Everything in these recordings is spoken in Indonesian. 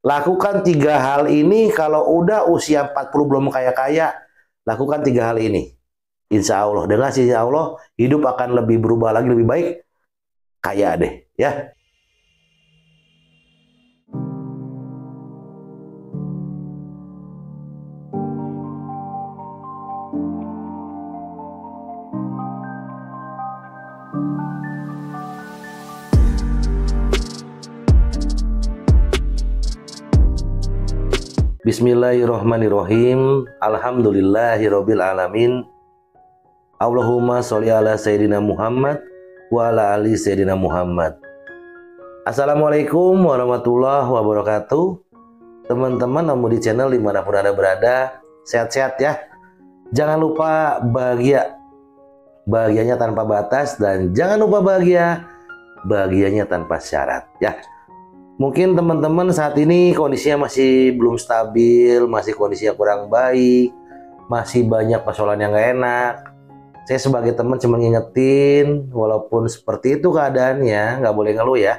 Lakukan tiga hal ini kalau udah usia 40 belum kaya-kaya, lakukan tiga hal ini. Insya Allah, dengan insya Allah, hidup akan lebih berubah lagi, lebih baik, kaya deh, ya. Bismillahirrahmanirrahim. Alhamdulillahirabbil alamin. Allahumma sholli ala sayyidina Muhammad wa ala ali sayyidina Muhammad. Assalamualaikum warahmatullahi wabarakatuh. Teman-teman namu di channel dimanapun Anda berada, sehat-sehat ya. Jangan lupa bahagia, bahagianya tanpa batas, dan jangan lupa bahagia, bahagianya tanpa syarat ya. Mungkin teman-teman saat ini kondisinya masih belum stabil, masih kondisinya kurang baik, masih banyak persoalan yang gak enak. Saya sebagai teman cuma ngingetin, walaupun seperti itu keadaannya, nggak boleh ngeluh ya.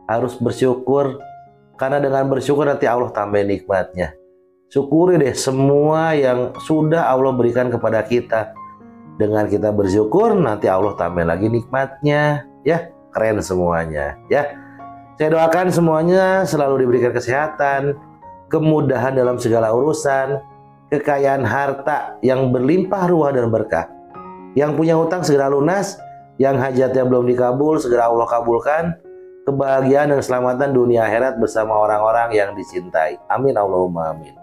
Harus bersyukur, karena dengan bersyukur nanti Allah tambah nikmatnya. Syukuri deh semua yang sudah Allah berikan kepada kita. Dengan kita bersyukur, nanti Allah tambah lagi nikmatnya. Ya, keren semuanya ya. Saya doakan semuanya selalu diberikan kesehatan, kemudahan dalam segala urusan, kekayaan harta yang berlimpah ruah dan berkah. Yang punya hutang segera lunas, yang hajatnya belum dikabul segera Allah kabulkan, kebahagiaan dan keselamatan dunia akhirat bersama orang-orang yang dicintai. Amin Allahumma amin.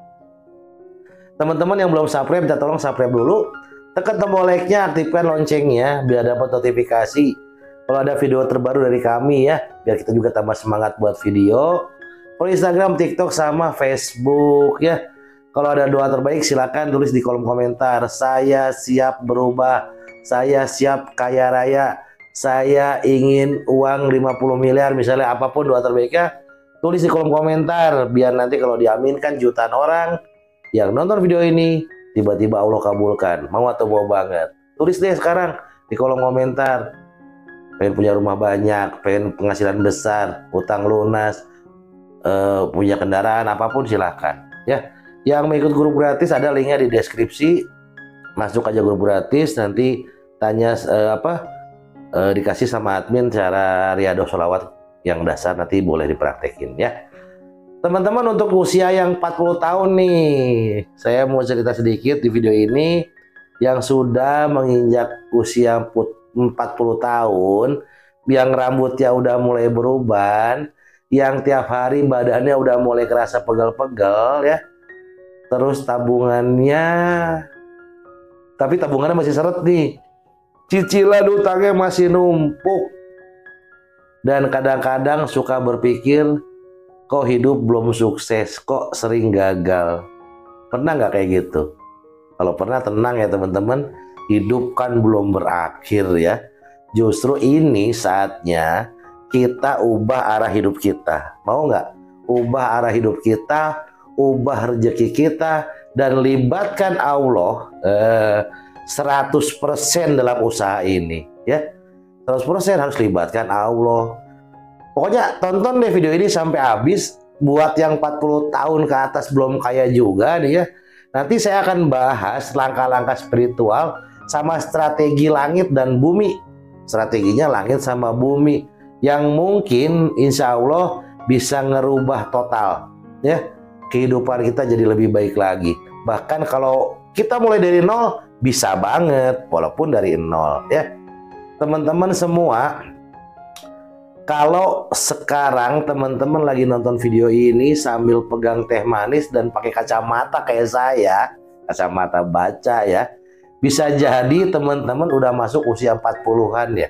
Teman-teman yang belum subscribe, minta tolong subscribe dulu, tekan tombol like-nya, aktifkan loncengnya biar dapat notifikasi kalau ada video terbaru dari kami ya, biar kita juga tambah semangat buat video. Follow Instagram, TikTok, sama Facebook ya. Kalau ada doa terbaik silakan tulis di kolom komentar. Saya siap berubah, saya siap kaya raya, saya ingin uang 50 miliar, misalnya apapun doa terbaiknya, tulis di kolom komentar. Biar nanti kalau diaminkan jutaan orang yang nonton video ini, tiba-tiba Allah kabulkan. Mau atau mau banget? Tulis deh sekarang di kolom komentar. Pengen punya rumah banyak, pengen penghasilan besar, utang lunas, punya kendaraan, apapun silahkan ya. Yang mau ikut grup gratis ada linknya di deskripsi. Masuk aja grup gratis, nanti tanya dikasih sama admin cara riadoh sholawat yang dasar, nanti boleh dipraktekin ya. Teman-teman, untuk usia yang 40 tahun nih, saya mau cerita sedikit di video ini. Yang sudah menginjak usia 40 tahun, yang rambutnya udah mulai berubah, yang tiap hari badannya udah mulai kerasa pegel-pegel ya. Terus tabungannya, tapi tabungannya masih seret nih. Cicilan utangnya masih numpuk. Dan kadang-kadang suka berpikir, kok hidup belum sukses, kok sering gagal. Pernah nggak kayak gitu? Kalau pernah, tenang ya teman-teman, hidup kan belum berakhir ya. Justru ini saatnya kita ubah arah hidup kita. Mau nggak? Ubah arah hidup kita, ubah rezeki kita, dan libatkan Allah 100% dalam usaha ini ya. 100% harus libatkan Allah. Pokoknya tonton deh video ini sampai habis. Buat yang 40 tahun ke atas belum kaya juga nih ya, nanti saya akan bahas langkah-langkah spiritual sama strategi langit dan bumi. Strateginya langit sama bumi yang mungkin insya Allah bisa ngerubah total ya, kehidupan kita jadi lebih baik lagi. Bahkan kalau kita mulai dari nol, bisa banget walaupun dari nol ya. Teman-teman semua, kalau sekarang teman-teman lagi nonton video ini sambil pegang teh manis dan pakai kacamata kayak saya, kacamata baca ya, bisa jadi teman-teman udah masuk usia 40-an ya.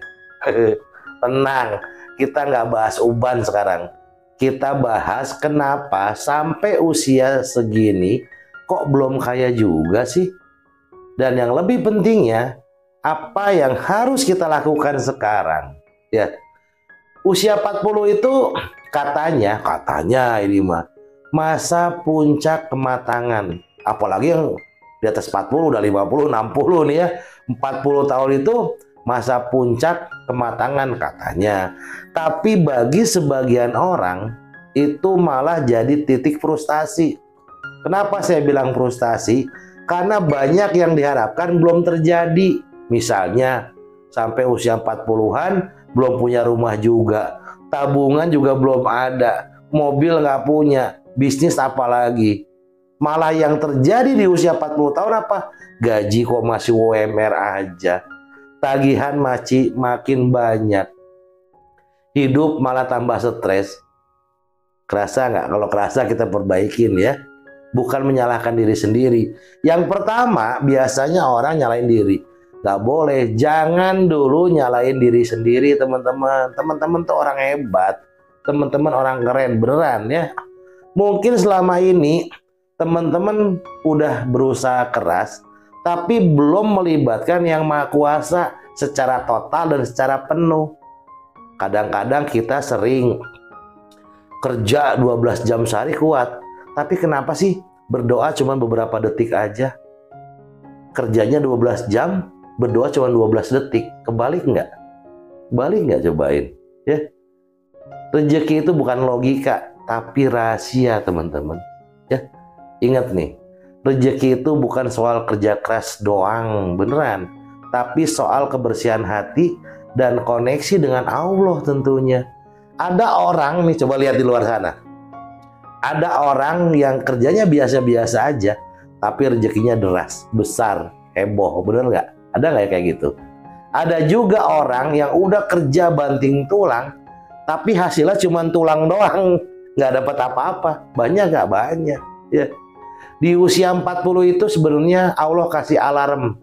Tenang, kita nggak bahas uban sekarang. Kita bahas kenapa sampai usia segini kok belum kaya juga sih. Dan yang lebih pentingnya, apa yang harus kita lakukan sekarang ya. Usia 40 itu katanya ini mah masa puncak kematangan. Apalagi yang di atas 40 udah 50, 60 nih ya. 40 tahun itu masa puncak kematangan katanya. Tapi bagi sebagian orang itu malah jadi titik frustasi. Kenapa saya bilang frustasi? Karena banyak yang diharapkan belum terjadi. Misalnya sampai usia 40-an belum punya rumah juga, tabungan juga belum ada, mobil nggak punya, bisnis apalagi. Malah yang terjadi di usia 40 tahun apa? Gaji kok masih UMR aja, tagihan masih makin banyak, hidup malah tambah stres. Kerasa nggak? Kalau kerasa kita perbaikin ya. Bukan menyalahkan diri sendiri. Yang pertama, biasanya orang nyalain diri. Nggak boleh, jangan dulu nyalain diri sendiri, teman-teman. Teman-teman tuh orang hebat, teman-teman orang keren, beneran ya. Mungkin selama ini teman-teman udah berusaha keras, tapi belum melibatkan yang Maha Kuasa secara total dan secara penuh. Kadang-kadang kita sering kerja 12 jam sehari kuat, tapi kenapa sih berdoa cuma beberapa detik aja? Kerjanya 12 jam, berdoa cuma 12 detik. Kebalik nggak? Balik nggak, cobain ya. Rezeki itu bukan logika, tapi rahasia, teman-teman ya. Ingat nih, rezeki itu bukan soal kerja keras doang, beneran, tapi soal kebersihan hati dan koneksi dengan Allah tentunya. Ada orang nih, coba lihat di luar sana, ada orang yang kerjanya biasa-biasa aja, tapi rezekinya deras, besar, heboh, bener nggak? Ada nggak ya kayak gitu? Ada juga orang yang udah kerja banting tulang, tapi hasilnya cuma tulang doang, nggak dapat apa-apa. Banyak nggak? Banyak. Ya. Di usia 40 itu sebenarnya Allah kasih alarm.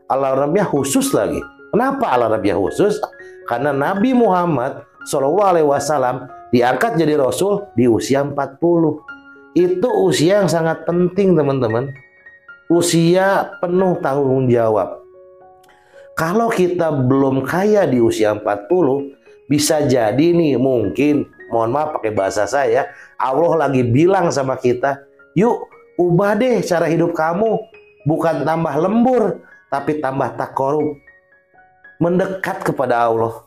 Alarmnya khusus lagi. Kenapa alarmnya khusus? Karena Nabi Muhammad SAW diangkat jadi Rasul di usia 40. Itu usia yang sangat penting, teman-teman. Usia penuh tanggung jawab. Kalau kita belum kaya di usia 40, bisa jadi nih mungkin, mohon maaf pakai bahasa saya, Allah lagi bilang sama kita, yuk ubah deh cara hidup kamu. Bukan tambah lembur, tapi tambah takorub. Mendekat kepada Allah.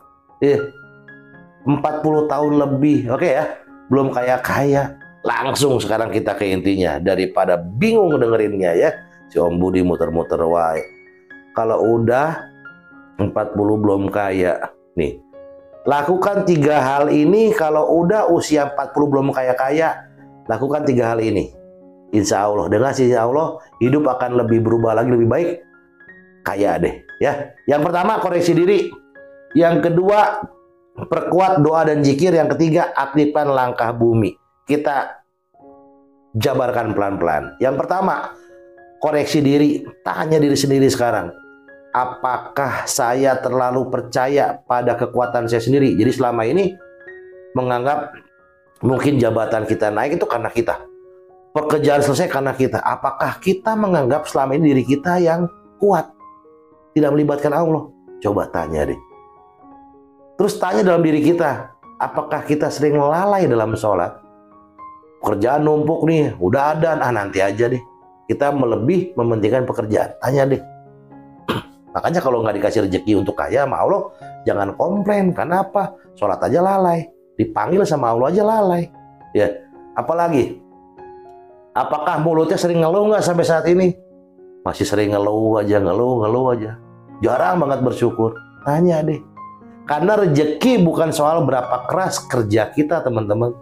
40 tahun lebih, oke ya, belum kaya-kaya. Langsung sekarang kita ke intinya, daripada bingung dengerinnya ya. Si Om Budi muter-muter wae. Kalau udah 40 belum kaya, nih, lakukan 3 hal ini. Kalau udah usia 40 belum kaya-kaya, lakukan 3 hal ini. Insya Allah, dengan insya Allah, hidup akan lebih berubah lagi, lebih baik. Kaya deh ya. Yang pertama, koreksi diri. Yang kedua, perkuat doa dan zikir. Yang ketiga, aktifkan langkah bumi. Kita jabarkan pelan-pelan. Yang pertama, koreksi diri. Tanya diri sendiri sekarang, apakah saya terlalu percaya pada kekuatan saya sendiri? Jadi selama ini menganggap mungkin jabatan kita naik itu karena kita, pekerjaan selesai karena kita. Apakah kita menganggap selama ini diri kita yang kuat, tidak melibatkan Allah? Coba tanya deh. Terus tanya dalam diri kita, apakah kita sering lalai dalam sholat? Pekerjaan numpuk nih, udah ada, nanti aja deh. Kita lebih mementingkan pekerjaan. Tanya deh. Makanya kalau nggak dikasih rezeki untuk kaya sama Allah, jangan komplain. Karena apa? Sholat aja lalai. Dipanggil sama Allah aja lalai. Ya. Apalagi? Apakah mulutnya sering ngeluh nggak sampai saat ini? Masih sering ngeluh aja, ngeluh aja. Jarang banget bersyukur. Tanya deh. Karena rezeki bukan soal berapa keras kerja kita, teman-teman,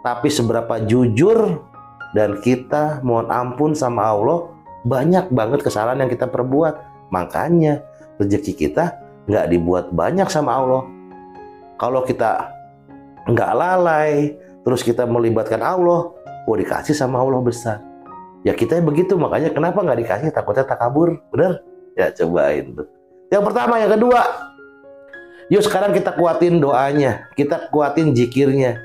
tapi seberapa jujur dan kita mohon ampun sama Allah. Banyak banget kesalahan yang kita perbuat. Makanya rezeki kita nggak dibuat banyak sama Allah. Kalau kita nggak lalai, terus kita melibatkan Allah, dikasih sama Allah besar. Ya kita begitu, makanya kenapa nggak dikasih? Takutnya takabur, bener? Ya cobain tuh. Yang pertama, yang kedua, yuk sekarang kita kuatin doanya, kita kuatin zikirnya.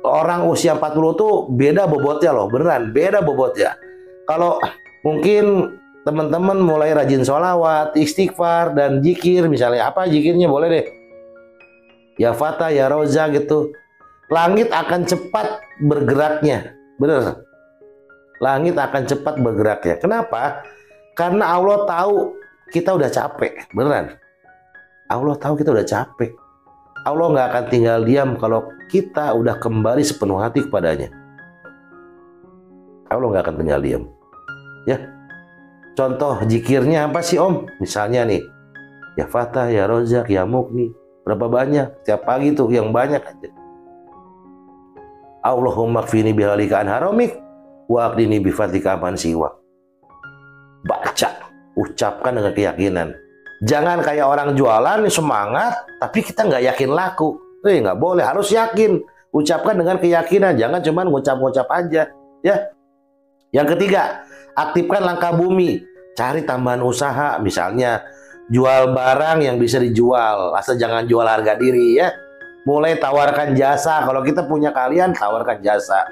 Orang usia 40 tuh beda bobotnya loh, beneran beda bobotnya. Kalau mungkin teman-teman mulai rajin sholawat, istighfar, dan zikir, misalnya apa zikirnya boleh deh. Ya Fatah, ya Roza gitu. Langit akan cepat bergeraknya, bener. Langit akan cepat bergeraknya. Kenapa? Karena Allah tahu kita udah capek, beneran. Allah tahu kita udah capek. Allah nggak akan tinggal diam kalau kita udah kembali sepenuh hati kepadanya. Allah nggak akan tinggal diam. Ya, contoh zikirnya apa sih Om? Misalnya nih, ya Fatah, ya Rozak, ya Mukni. Berapa banyak? Setiap pagi tuh yang banyak aja. Allahumma kfini bihalika an haramik wa aqdini bifatika aman siwa. Baca, ucapkan dengan keyakinan. Jangan kayak orang jualan semangat, tapi kita nggak yakin laku. Nggak boleh, harus yakin. Ucapkan dengan keyakinan, jangan cuma ngucap-ngucap aja. Ya. Yang ketiga, aktifkan langkah bumi. Cari tambahan usaha, misalnya jual barang yang bisa dijual. Asal jangan jual harga diri ya. Mulai tawarkan jasa. Kalau kita punya kalian, tawarkan jasa.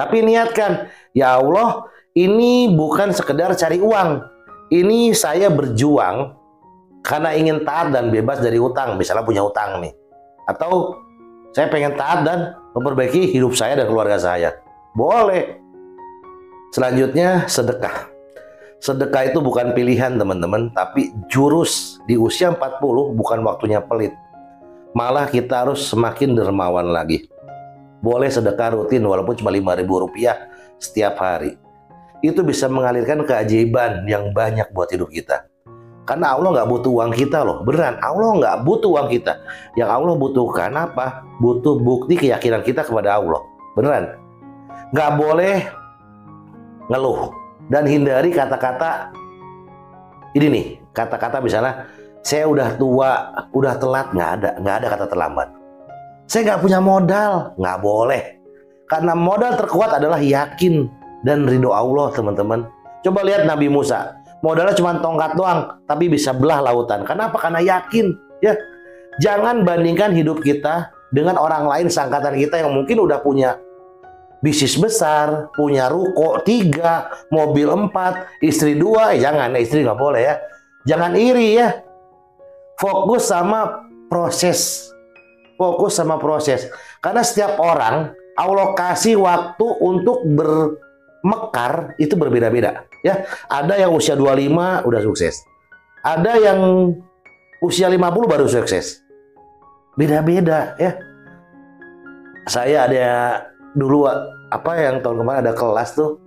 Tapi niatkan, ya Allah, ini bukan sekedar cari uang. Ini saya berjuang karena ingin taat dan bebas dari utang. Misalnya punya utang nih. Atau saya pengen taat dan memperbaiki hidup saya dan keluarga saya. Boleh. Selanjutnya sedekah. Sedekah itu bukan pilihan teman-teman, tapi jurus. Di usia 40 bukan waktunya pelit. Malah kita harus semakin dermawan lagi. Boleh sedekah rutin walaupun cuma Rp5.000 setiap hari. Itu bisa mengalirkan keajaiban yang banyak buat hidup kita. Karena Allah nggak butuh uang kita loh, beneran. Allah nggak butuh uang kita. Yang Allah butuhkan apa? Butuh bukti keyakinan kita kepada Allah, beneran. Nggak boleh ngeluh dan hindari kata-kata ini nih. Kata-kata misalnya, saya udah tua, udah telat, nggak ada kata terlambat. Saya nggak punya modal, nggak boleh. Karena modal terkuat adalah yakin dan ridho Allah, teman-teman. Coba lihat Nabi Musa, modalnya cuma tongkat doang, tapi bisa belah lautan. Kenapa? Karena yakin. Ya, jangan bandingkan hidup kita dengan orang lain seangkatan kita yang mungkin udah punya bisnis besar, punya ruko 3, mobil 4, istri 2. Jangan, istri nggak boleh ya. Jangan iri ya. Fokus sama proses. Fokus sama proses. Karena setiap orang Allah kasih waktu untuk mekar itu berbeda-beda ya. Ada yang usia 25 udah sukses. Ada yang usia 50 baru sukses. Beda-beda ya. Saya ada dulu yang tahun kemarin ada kelas tuh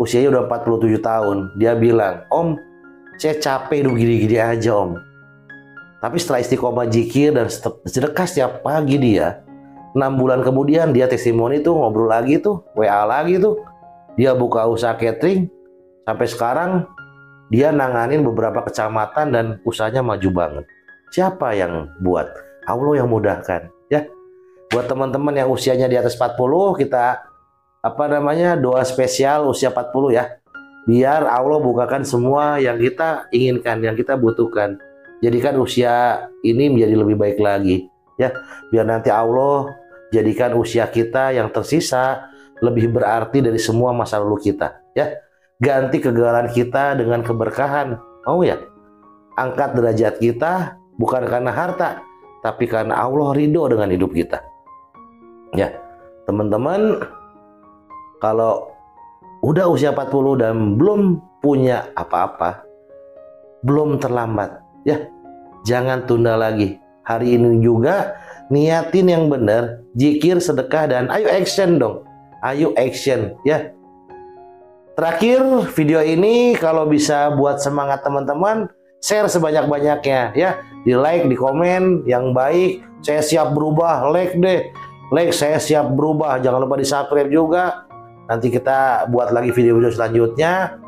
usianya udah 47 tahun. Dia bilang, "Om, saya capek hidup gini-gini aja, Om." Tapi setelah istiqomah zikir dan sedekah setiap pagi dia, 6 bulan kemudian dia testimoni tuh, ngobrol lagi tuh, WA lagi tuh. Dia buka usaha catering, sampai sekarang dia nanganin beberapa kecamatan dan usahanya maju banget. Siapa yang buat? Allah yang mudahkan ya. Buat teman-teman yang usianya di atas 40, kita doa spesial usia 40 ya. Biar Allah bukakan semua yang kita inginkan, yang kita butuhkan. Jadikan usia ini menjadi lebih baik lagi ya. Biar nanti Allah jadikan usia kita yang tersisa lebih berarti dari semua masa lalu kita ya. Ganti kegagalan kita dengan keberkahan, mau ya? Angkat derajat kita bukan karena harta, tapi karena Allah ridho dengan hidup kita ya. Teman-teman, kalau udah usia 40 dan belum punya apa-apa, belum terlambat ya. Jangan tunda lagi. Hari ini juga niatin yang benar, zikir, sedekah, dan ayo action dong. Ayo action ya. Terakhir, video ini kalau bisa buat semangat teman-teman, share sebanyak-banyaknya ya. Di like, di komen yang baik. Saya siap berubah, like deh. Like, saya siap berubah. Jangan lupa di subscribe juga. Nanti kita buat lagi video-video selanjutnya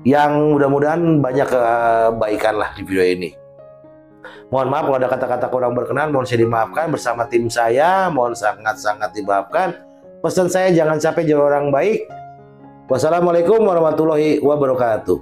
yang mudah-mudahan banyak kebaikan lah di video ini. Mohon maaf kalau ada kata-kata kurang berkenan, mohon saya dimaafkan. Bersama tim saya, mohon sangat-sangat dimaafkan. Pesan saya jangan sampai jadi orang baik. Wassalamualaikum warahmatullahi wabarakatuh.